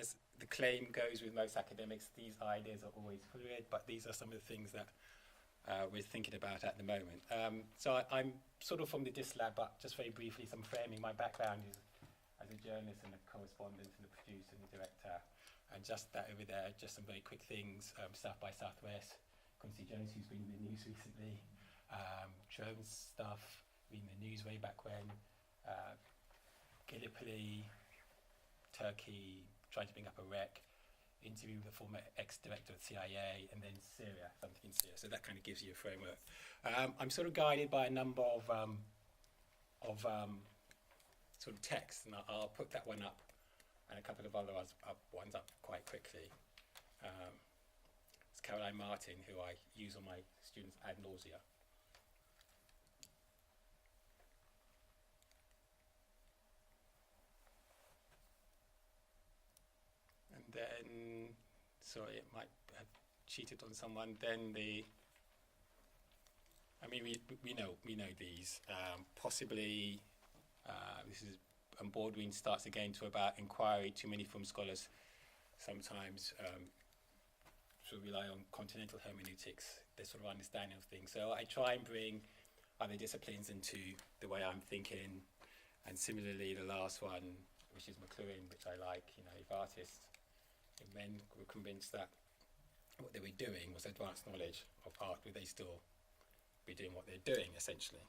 as the claim goes with most academics, these ideas are always fluid, but these are some of the things that we're thinking about at the moment. So I'm sort of from the DIS lab, but just very briefly, some framing. My background is as a journalist and a correspondent and a producer and a director. And just that over there, just some very quick things. South by Southwest, Quincy Jones, who's been in the news recently. Drone stuff, reading the news way back when. Gallipoli, Turkey, trying to bring up a wreck. Interview with the former ex-director of the CIA, and then Syria, something in Syria. So that kind of gives you a framework. I'm sort of guided by a number of sort of texts, and I'll put that one up and a couple of other ones up quite quickly. It's Caroline Martin, who I use on my students ad nausea. And then, sorry, it might have cheated on someone. Then we know these. Possibly, this is, and Baldwin starts again to about inquiry. Too many film scholars sometimes sort of rely on continental hermeneutics, their sort of understanding of things. So I try and bring other disciplines into the way I'm thinking. And similarly, the last one, which is McLuhan, which I like, if artists and men were convinced that what they were doing was advanced knowledge of art, would they still be doing what they're doing, essentially?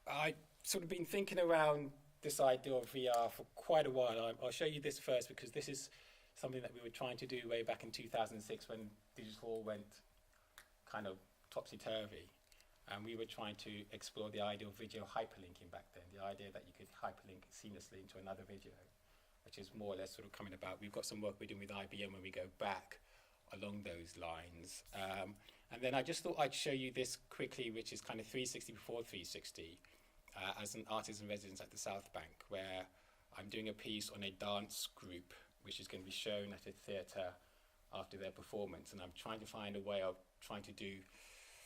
I've sort of been thinking around this idea of VR for quite a while. I'll show you this first because this is something that we were trying to do way back in 2006 when digital went kind of topsy-turvy. And we were trying to explore the idea of video hyperlinking back then, the idea that you could hyperlink seamlessly into another video, which is more or less sort of coming about. We've got some work we're doing with IBM when we go back along those lines. And then I just thought I'd show you this quickly, which is kind of 360 before 360, as an artist in residence at the South Bank, where I'm doing a piece on a dance group, which is going to be shown at a theatre after their performance. And I'm trying to find a way of trying to do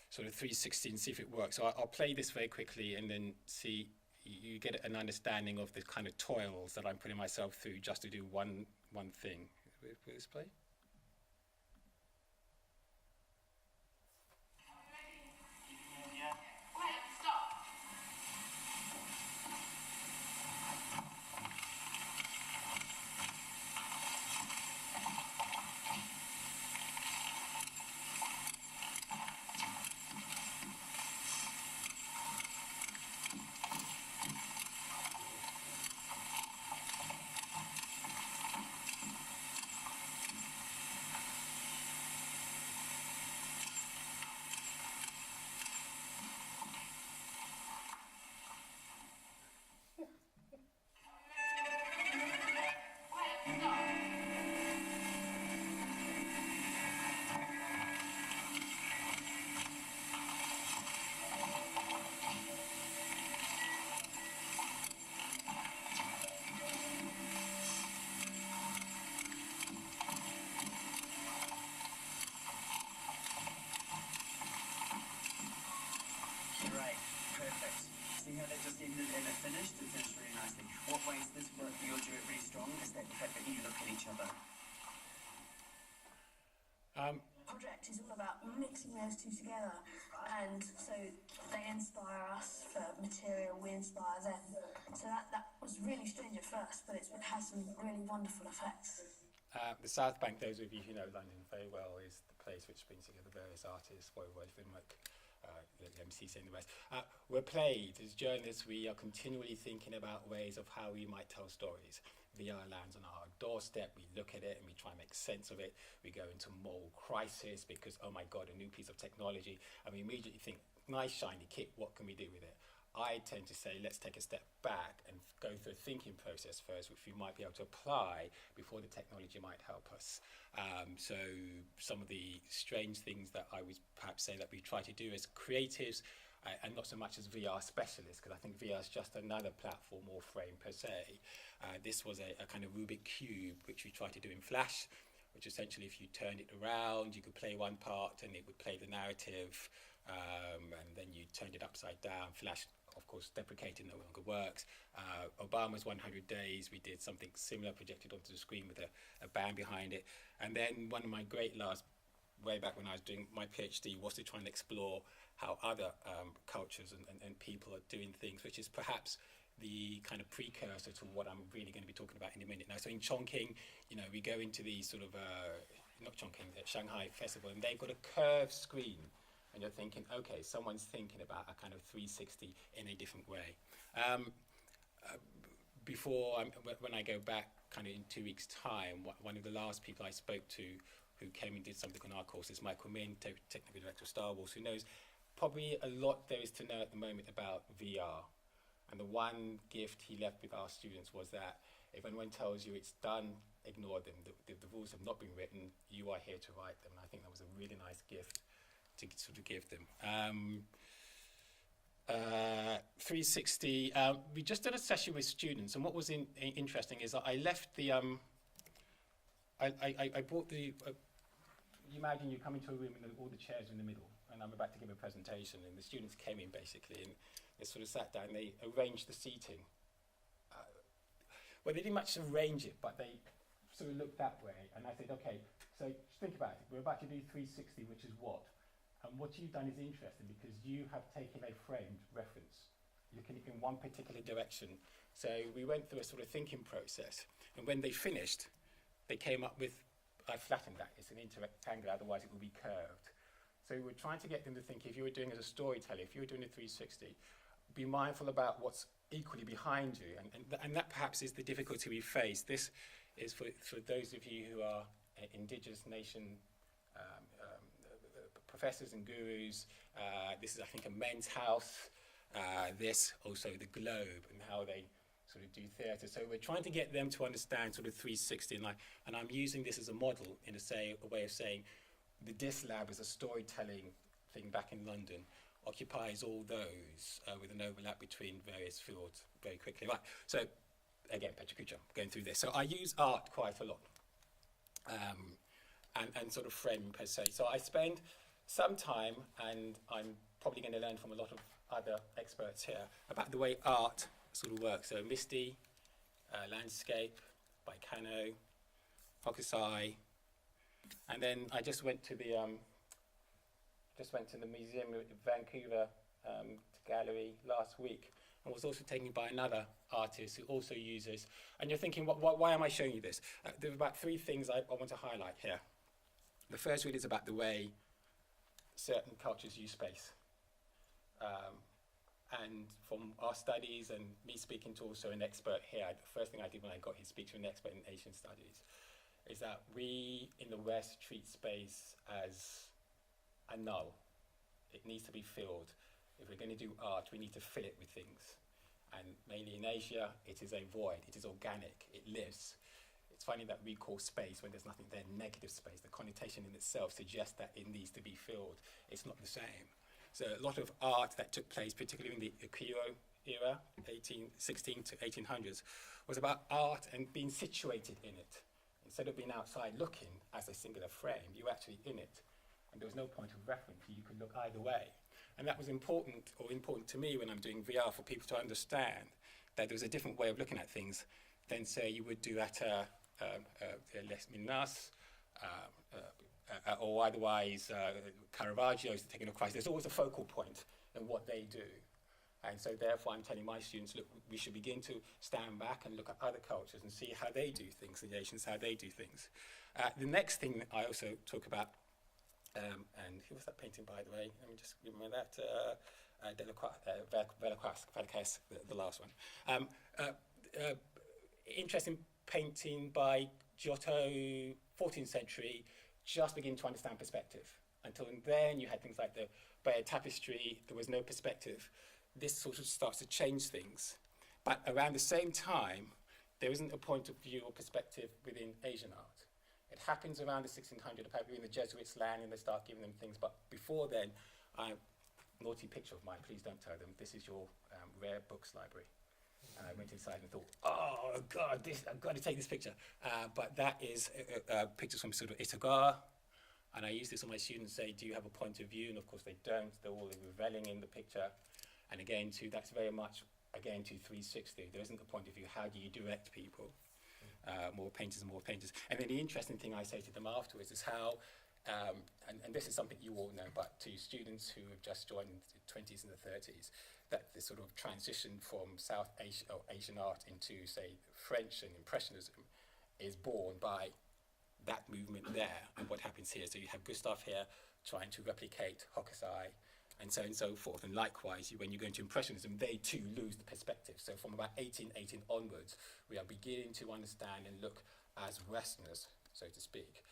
sort of 360 and see if it works. So I'll play this very quickly and then see, you get an understanding of the kind of toils that I'm putting myself through just to do one thing. Will this play? Finished, it finished really nicely. What makes this work for your duet really strong is the fact that you look at each other. Project is all about mixing those two together, and so they inspire us for material, we inspire them. So that was really strange at first, but it has some really wonderful effects. The South Bank, those of you who know London very well, is the place which brings together various artists, Boy Finwick, the MCC and the rest. We're played. As journalists, we are continually thinking about ways of how we might tell stories. VR lands on our doorstep, we look at it and we try and make sense of it. We go into moral crisis because, oh my God, a new piece of technology. And we immediately think, nice shiny kit, what can we do with it? I tend to say, let's take a step back and go through a thinking process first, which we might be able to apply before the technology might help us. So some of the strange things that I would perhaps say that we try to do as creatives, and not so much as VR specialists, because I think VR is just another platform or frame per se. This was a kind of Rubik cube, which we tried to do in Flash, which essentially if you turned it around, you could play one part and it would play the narrative, and then you turned it upside down. Flash of course, deprecated no longer works. Obama's 100 Days, we did something similar, projected onto the screen with a band behind it. And then one of my great laughs, way back when I was doing my PhD, was to try and explore how other cultures and people are doing things, which is perhaps the kind of precursor to what I'm really going to be talking about in a minute now. So in Chongqing, we go into the sort of, not Chongqing, the Shanghai Festival, and they've got a curved screen. And you're thinking, okay, someone's thinking about a kind of 360 in a different way. When I go back kind of in 2 weeks' time, one of the last people I spoke to who came and did something on our course is Michael Min, Technical Director of Star Wars, who knows probably a lot there is to know at the moment about VR. And the one gift he left with our students was that if anyone tells you it's done, ignore them. The rules have not been written, you are here to write them. And I think that was a really nice gift to sort of give them. 360, we just did a session with students, and what was interesting is that I left the, I brought the, you imagine you come into a room and all the chairs are in the middle, and I'm about to give a presentation, and the students came in basically, and they sort of sat down, they arranged the seating. Well, they didn't much arrange it, but they sort of looked that way, and I said, okay, so just think about it. We're about to do 360, which is what? And what you've done is interesting because you have taken a framed reference, looking in one particular direction. So we went through a sort of thinking process, and when they finished, they came up with, I flattened that, it's an rectangle, otherwise it will be curved. So we were trying to get them to think, if you were doing as a storyteller, if you were doing a 360, be mindful about what's equally behind you, and that perhaps is the difficulty we face. This is for those of you who are indigenous nation professors and gurus. This is, I think, a men's house. This also the Globe and how they sort of do theatre. So we're trying to get them to understand sort of 360, and I'm using this as a model in a way of saying the DIS Lab is a storytelling thing back in London, occupies all those with an overlap between various fields very quickly. Right, so again, Petra Kucha, going through this. So I use art quite a lot, and sort of frame per se. So I spend some time, and I'm probably going to learn from a lot of other experts here, about the way art sort of works. So Misty, landscape by Kano, Hokusai, and then I just went to the Museum of Vancouver gallery last week, and was also taken by another artist who also uses. And you're thinking, why am I showing you this? There are about 3 things I want to highlight here. The first really is about the way certain cultures use space. And from our studies and me speaking to also an expert here, the first thing I did when I got here, speak to an expert in Asian studies, is that we in the West treat space as a null. It needs to be filled. If we're going to do art, we need to fill it with things. And mainly in Asia, it is a void. It is organic. It lives. It's funny that we call space when there's nothing there negative space. The connotation in itself suggests that it needs to be filled. It's not the same. So a lot of art that took place, particularly in the Ukiyo era, 1816 to 1800s, was about art and being situated in it. Instead of being outside looking as a singular frame, you were actually in it. And there was no point of reference. You could look either way. And that was important to me when I'm doing VR, for people to understand that there was a different way of looking at things than, say, you would do at Les Minas, or otherwise Caravaggio's The Taking of Christ. There's always a focal point in what they do. And so therefore I'm telling my students, look, we should begin to stand back and look at other cultures and see how they do things, the Asians, how they do things. The next thing that I also talk about, and who was that painting, by the way? Let me just remember that. Velázquez, the last one. Interesting painting by Giotto, 14th century, just beginning to understand perspective. Until then, you had things like the Bayeux tapestry, there was no perspective. This sort of starts to change things. But around the same time, there isn't a point of view or perspective within Asian art. It happens around the 1600s, apparently when the Jesuits land and they start giving them things. But before then, naughty picture of mine, please don't tell them, this is your rare books library. And I went inside and thought, oh God, I've got to take this picture. But that is pictures from sort of Itagar. And I use this on my students, say, do you have a point of view? And of course they don't, they're all reveling in the picture. And again, that's very much, again, to 360. There isn't a point of view, how do you direct people? More painters and more painters. And then the interesting thing I say to them afterwards is how, and this is something you all know, but to students who have just joined the 20s and the 30s, that the sort of transition from South Asia or Asian art into, say, French and Impressionism is born by that movement there and what happens here. So you have Gustave here trying to replicate Hokusai and so on and so forth. And likewise, when you go into Impressionism, they too lose the perspective. So from about 1818 onwards, we are beginning to understand and look as Westerners, so to speak,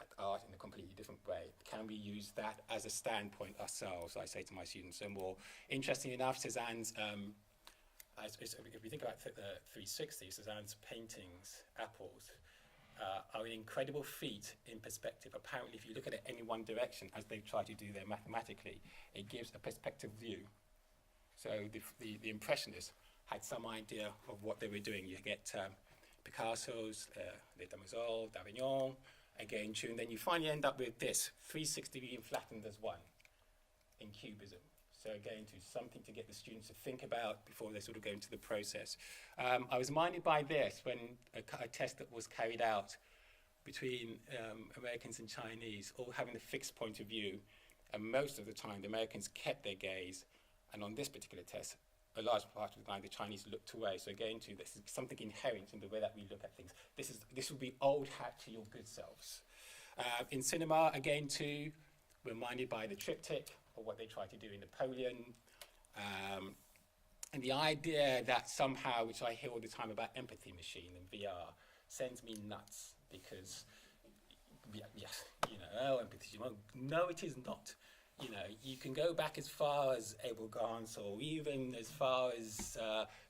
at art in a completely different way. Can we use that as a standpoint ourselves, I say to my students? So more interesting enough, Cézanne's, if we think about 360, Cézanne's paintings, apples, are an incredible feat in perspective. Apparently, if you look at it any one direction, as they try to do there mathematically, it gives a perspective view. So the Impressionists had some idea of what they were doing. You get Picasso's, Les Damoiselles, d'Avignon, again, and then you finally end up with this, 360 being flattened as one in Cubism. So again, to something to get the students to think about before they sort of go into the process. I was minded by this when a test that was carried out between Americans and Chinese, all having a fixed point of view, and most of the time the Americans kept their gaze, and on this particular test, a large part of the time the Chinese looked away. So again, this is something inherent in the way that we look at things. This will be old hat to your good selves. In cinema, again too, we're minded by the triptych, or what they try to do in Napoleon, and the idea that somehow, which I hear all the time about empathy machine and VR, sends me nuts, because, yes, empathy, no, it is not. You can go back as far as Abel Gance, or even as far as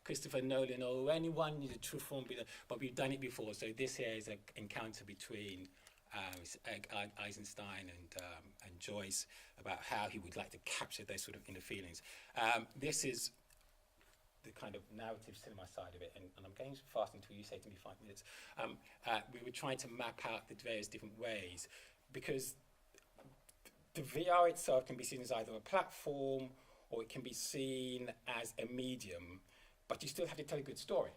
Christopher Nolan, or anyone, the true form, but we've done it before. So this here is an encounter between Eisenstein and Joyce about how he would like to capture those sort of inner feelings. This is the kind of narrative cinema side of it, and I'm going fast until you say to me 5 minutes. We were trying to map out the various different ways, because the VR itself can be seen as either a platform or it can be seen as a medium, but you still have to tell a good story.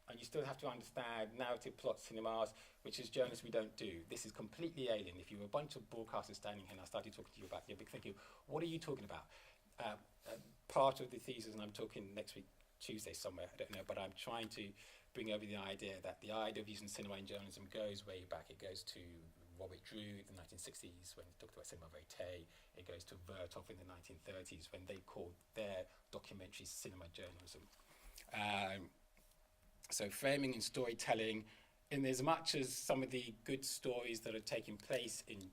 And you still have to understand narrative plot cinemas, which as journalists we don't do. This is completely alien. If you were a bunch of broadcasters standing here and I started talking to you about, you'd be thinking, what are you talking about? Part of the thesis, and I'm talking next week, Tuesday somewhere, I don't know, but I'm trying to bring over the idea that the idea of using cinema in journalism goes way back. It goes to Robert Drew in the 1960s when he talked about cinema verite. It goes to Vertov in the 1930s when they called their documentary cinema journalism. So framing and storytelling, in as much as some of the good stories that are taking place in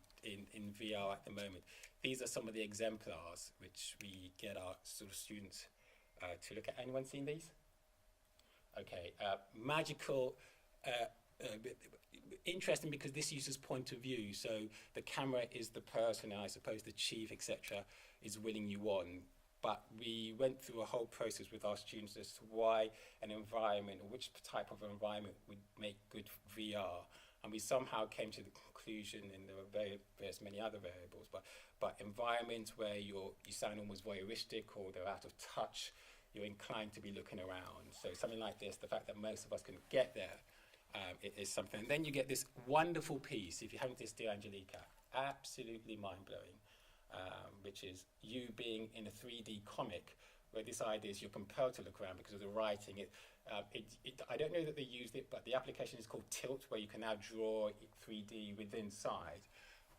VR at the moment, these are some of the exemplars which we get our sort of students to look at. Anyone seen these? Okay, magical, interesting because this uses point of view. So the camera is the person, and I suppose the chief, etc., is willing you on. But we went through a whole process with our students as to why an environment, or which type of environment would make good VR. And we somehow came to the conclusion, and there were various many other variables, but environments where you sound almost voyeuristic, or they're out of touch, you're inclined to be looking around. So something like this, the fact that most of us can get there, it is something. And then you get this wonderful piece, if you haven't seen Dear Angelica, absolutely mind-blowing. Which is you being in a 3D comic, where this idea is you're compelled to look around because of the writing. I don't know that they used it, but the application is called Tilt, where you can now draw 3D within side.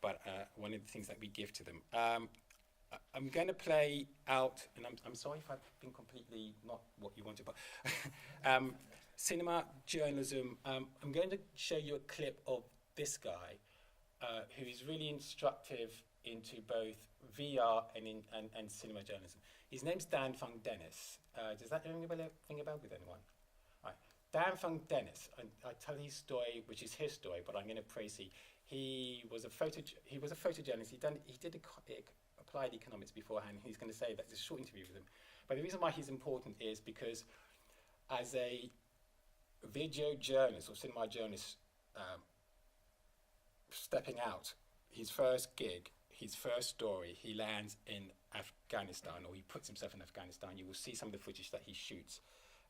But one of the things that we give to them. I'm going to play out, and I'm sorry if I've been completely not what you wanted, but cinema, journalism. I'm going to show you a clip of this guy who is really instructive into both VR and cinema journalism. His name's Dan Fung Dennis. Does that ring a bell with anyone? Right. Dan Fung Dennis, I tell his story, which is his story, but I'm going to praise he was a photojournalist. He did applied economics beforehand. He's going to say that there's a short interview with him. But the reason why he's important is because as a video journalist or cinema journalist stepping out, his first gig, his first story, he lands in Afghanistan, or he puts himself in Afghanistan. You will see some of the footage that he shoots,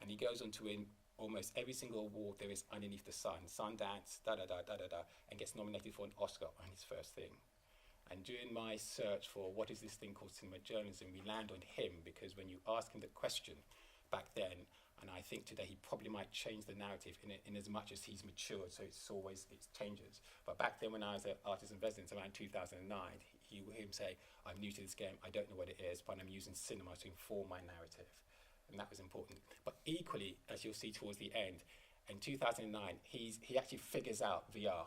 and he goes on to win almost every single award there is underneath the sun, Sundance, and gets nominated for an Oscar on his first thing. And during my search for what is this thing called cinema journalism, we land on him, because when you ask him the question back then, and I think today he probably might change the narrative in as much as he's matured, so it changes. But back then when I was an artist in residence around 2009, you hear him say, I'm new to this game, I don't know what it is, but I'm using cinema to inform my narrative. And that was important. But equally, as you'll see towards the end, in 2009, he actually figures out VR,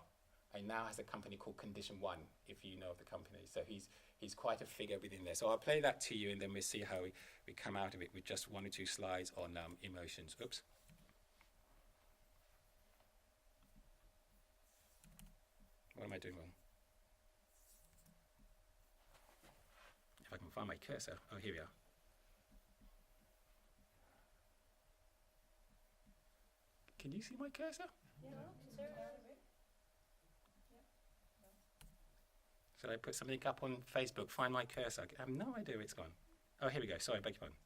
and now has a company called Condition One, if you know of the company. So he's quite a figure within there. So I'll play that to you, and then we'll see how we come out of it with just 1 or 2 slides on emotions. Oops. What am I doing wrong? If I can find my cursor. Oh, here we are. Can you see my cursor? Yeah, Should I put something up on Facebook? Find my cursor. I have no idea where it's gone. Oh, here we go. Sorry, beg your pardon.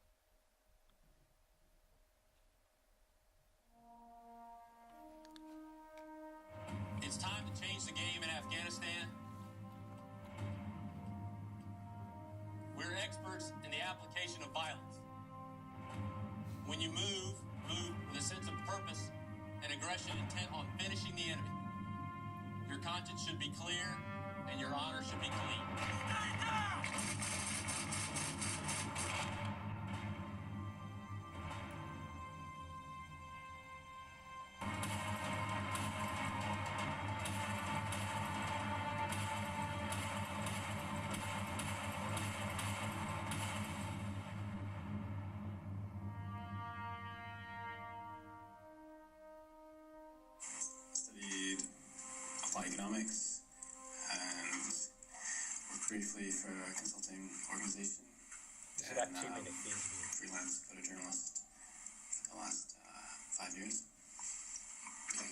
It's time to change the game in Afghanistan. We're experts in the application of violence. When you move with a sense of purpose and aggression intent on finishing the enemy. Your conscience should be clear and your honor should be clean. Stay down! Studied applied economics and worked briefly for a consulting organization. So that 2 minutes the interview. Freelance photojournalist for the last 5 years. Okay.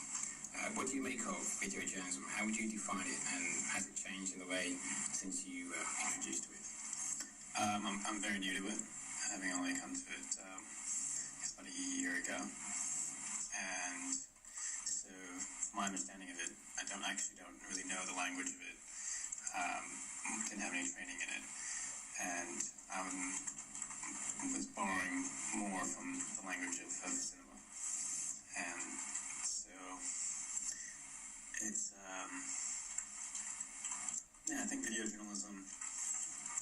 What do you make of video journalism? How would you define it, and has it changed in the way since you introduced to it? I'm very new to it, having only come to it about a year ago. And so my understanding of it, I don't really know the language of it. Didn't have any training in it. And was borrowing more from the language of cinema. And so it's, I think video journalism,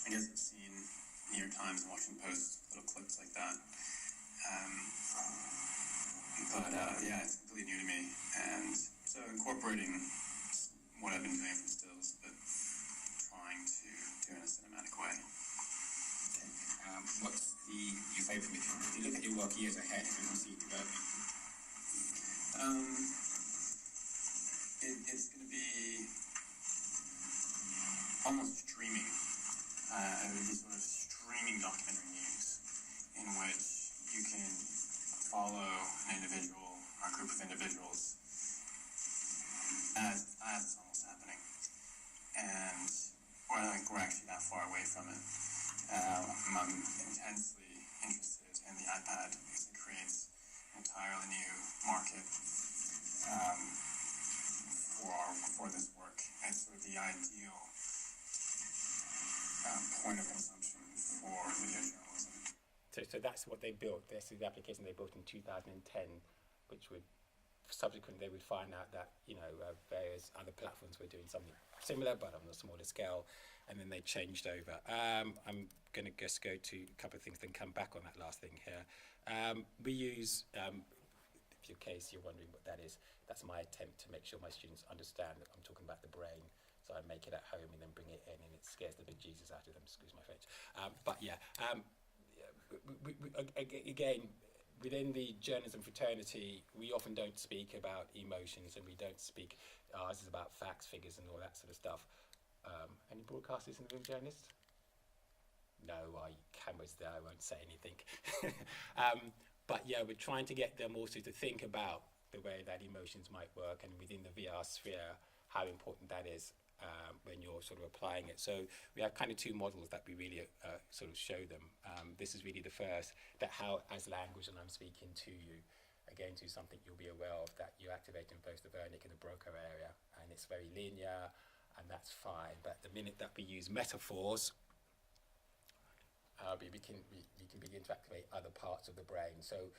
I guess I've seen New York Times and Washington Post, little clips like that. It's completely new to me. And so incorporating what I've been doing from stills, but trying to do it in a cinematic way. Okay. What's your favourite video? If you look at your work years ahead, how do you see it developing? It's going to be almost streaming. It would be sort of streaming documentary news in which you can follow an individual or a group of individuals as it's almost happening. And I don't think we're actually that far away from it. I'm intensely interested in the iPad because it creates an entirely new market for this work. It's sort of the ideal point of consumption for video journalism. So that's what they built. This is the application they built in 2010, which would subsequently they would find out that various other platforms were doing something similar but on a smaller scale, and then they changed over. I'm going to just go to a couple of things, then come back on that last thing here. We use, if your case you're wondering what that is, that's my attempt to make sure my students understand that I'm talking about the brain. So I make it at home and then bring it in, and it scares the big Jesus out of them. Excuse my French. Again, within the journalism fraternity, we often don't speak about emotions, and we don't speak. Ours is about facts, figures, and all that sort of stuff. Any broadcasters in the room, journalists? No, cameras there. I won't say anything. But yeah, we're trying to get them also to think about the way that emotions might work, and within the VR sphere, how important that is. when you're sort of applying it. So we have kind of two models that we really sort of show them. This is really the first, that how as language, and I'm speaking to you, again to something you'll be aware of, that you're activating both the Wernicke and the Broca area, and it's very linear, and that's fine. But the minute that we use metaphors, you can begin to activate other parts of the brain. So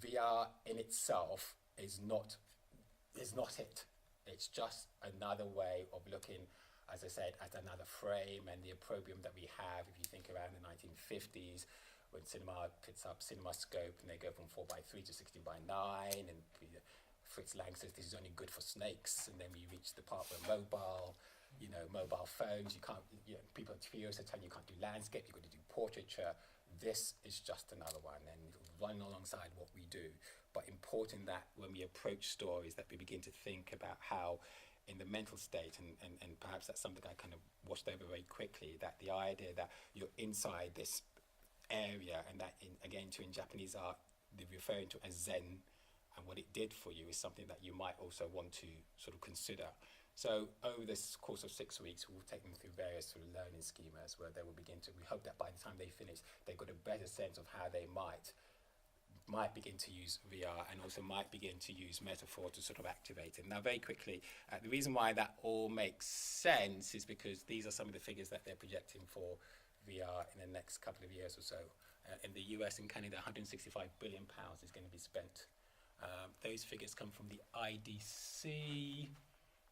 VR in itself is not it. It's just another way of looking, as I said, at another frame, and the opprobrium that we have, if you think around the 1950s, when cinema puts up CinemaScope and they go from 4:3 to 16:9, and Fritz Lang says this is only good for snakes, and then we reach the part where mobile phones, you can't, people at TVs are telling you can't do landscape, you've got to do portraiture. This is just another one, and running alongside what we do. But important that when we approach stories, that we begin to think about how in the mental state, and perhaps that's something I kind of washed over very quickly, that the idea that you're inside this area, and that in Japanese art, they're referring to as Zen, and what it did for you is something that you might also want to sort of consider. So over this course of 6 weeks, we'll take them through various sort of learning schemas where they will begin to, we hope that by the time they finish, they've got a better sense of how they might begin to use VR, and also might begin to use metaphor to sort of activate it. Now, very quickly, the reason why that all makes sense is because these are some of the figures that they're projecting for VR in the next couple of years or so. In the US and Canada, £165 billion is going to be spent. Those figures come from the IDC.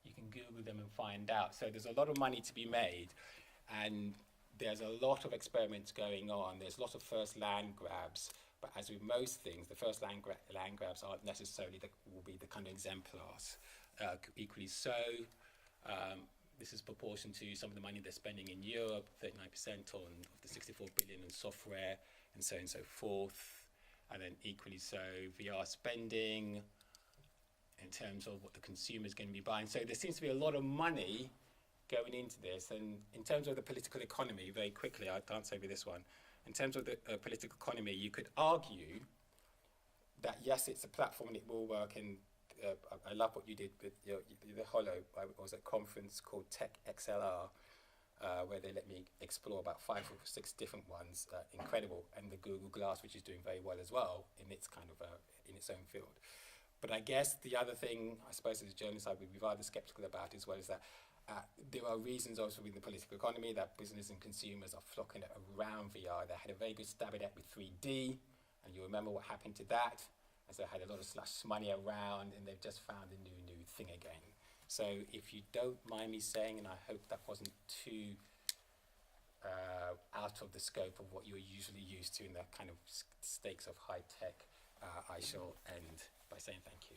You can Google them and find out. So there's a lot of money to be made, and there's a lot of experiments going on. There's lots of first land grabs, but as with most things, the first land grabs aren't necessarily will be the kind of exemplars. Equally so, this is proportion to some of the money they're spending in Europe, 39% of the 64 billion in software, and so on and so forth. And then equally so, VR spending in terms of what the consumer is going to be buying. So there seems to be a lot of money going into this. And in terms of the political economy, very quickly, I'll dance over this one. In terms of the political economy, you could argue that yes, it's a platform and it will work. And I love what you did with the Holo. I was at a conference called Tech XLR, where they let me explore about 5 or 6 different ones. Incredible. And the Google Glass, which is doing very well as well in its kind of in its own field. But I guess the other thing, I suppose as a journalist, I would be rather skeptical about as well, is that there are reasons also in the political economy that business and consumers are flocking around VR. They had a very good stab at it with 3D, and you remember what happened to that. And so they had a lot of slush money around, and they've just found a new thing again. So if you don't mind me saying, and I hope that wasn't too out of the scope of what you're usually used to in that kind of stakes of high tech, I shall end by saying thank you.